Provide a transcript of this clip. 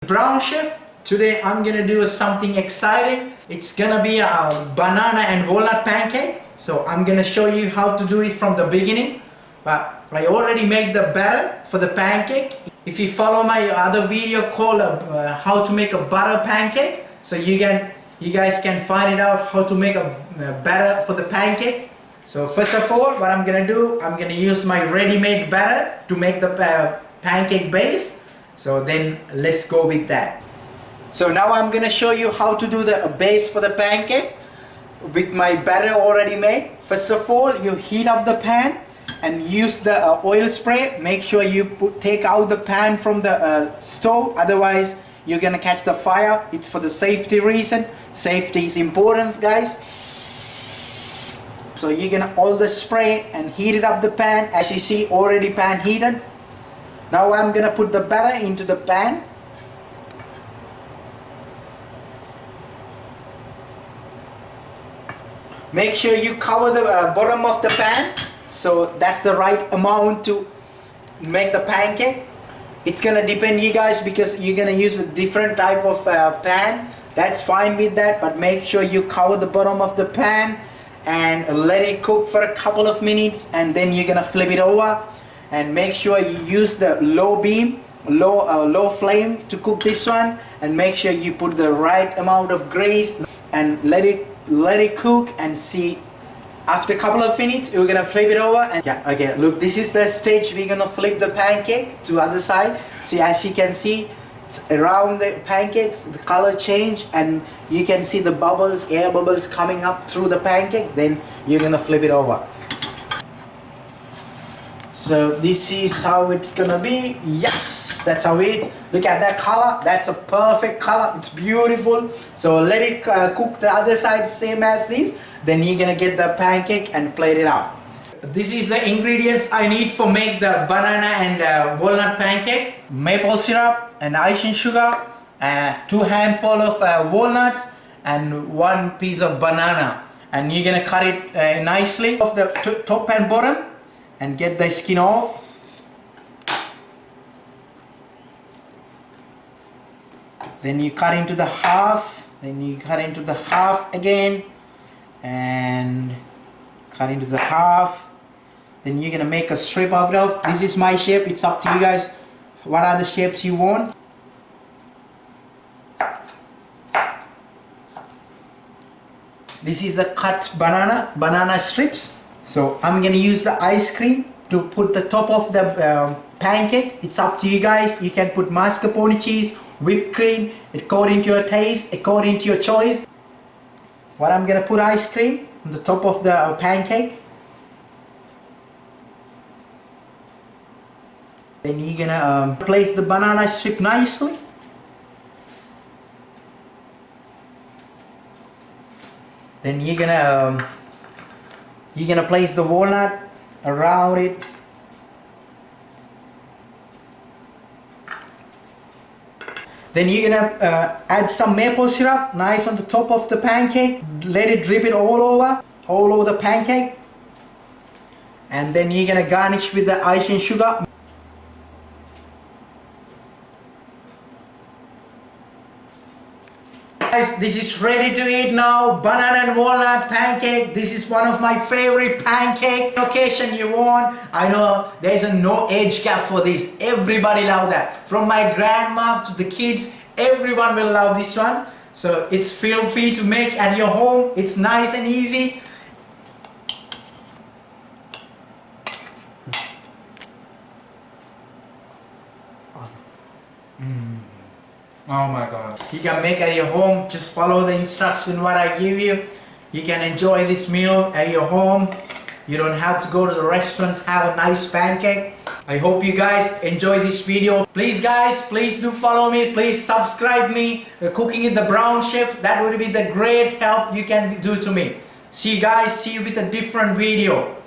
Brown Chef. Today I'm gonna do something exciting. It's gonna be a banana and walnut pancake. So I'm gonna show you how to do it from the beginning. But I already made the batter for the pancake. If you follow my other video called how to make a butter pancake, so you guys can find it out how to make a batter for the pancake. So first of all, what I'm gonna do, I'm gonna use my ready-made batter to make the pancake base. So then let's go with that. So now I'm gonna show you how to do the base for the pancake with my batter already made. First of all, you heat up the pan and use the oil spray. Make sure you take out the pan from the stove, otherwise you're gonna catch the fire. It's for the safety reason. Safety is important, guys. So you're gonna all the spray and heat it up the pan. As you see, already pan heated. Now I'm gonna put the batter into the pan. Make sure you cover the bottom of the pan, so that's the right amount to make the pancake. It's gonna depend you guys, because you're gonna use a different type of pan. That's fine with that, but make sure you cover the bottom of the pan and let it cook for a couple of minutes, and then you're gonna flip it over. And make sure you use the low flame to cook this one, and make sure you put the right amount of grease and let it cook. And see, after a couple of minutes we're gonna flip it over. And yeah, okay, look, this is the stage we're gonna flip the pancake to the other side. See, as you can see, around the pancakes the color change, and you can see the bubbles, air bubbles coming up through the pancake. Then you're gonna flip it over. So this is how it's gonna be. Yes, that's how it is. Look at that color. That's a perfect color. It's beautiful. So let it cook the other side same as this. Then you're gonna get the pancake and plate it out. This is the ingredients I need for make the banana and walnut pancake. Maple syrup and icing sugar, 2 handful of walnuts, and 1 piece of banana. And you're gonna cut it nicely off the top and bottom, and get the skin off. Then you cut into the half, then you cut into the half again, and cut into the half. Then you're gonna make a strip of it. This is my shape. It's up to you guys what are the shapes you want. This is the cut banana strips. So I'm gonna use the ice cream to put the top of the pancake. It's up to you guys. You can put mascarpone cheese, whipped cream, according to your taste, according to your choice. What I'm gonna put ice cream on the top of the pancake. Then you're gonna place the banana strip nicely. Then you're gonna place the walnut around it. Then you're gonna add some maple syrup, nice on the top of the pancake. Let it drip it all over the pancake. And then you're gonna garnish with the icing sugar. Guys, this is ready to eat now. Banana and walnut pancake. This is one of my favorite pancake occasion you want. I know there's no age gap for this. Everybody love that. From my grandma to the kids, everyone will love this one. So it's feel free to make at your home. It's nice and easy. Oh my god. You can make at your home. Just follow the instruction what I give you. You can enjoy this meal at your home. You don't have to go to the restaurants, have a nice pancake. I hope you guys enjoy this video. Please guys, please do follow me. Please subscribe me. Cooking in the Brown Chef. That would be the great help you can do to me. See you guys. See you with a different video.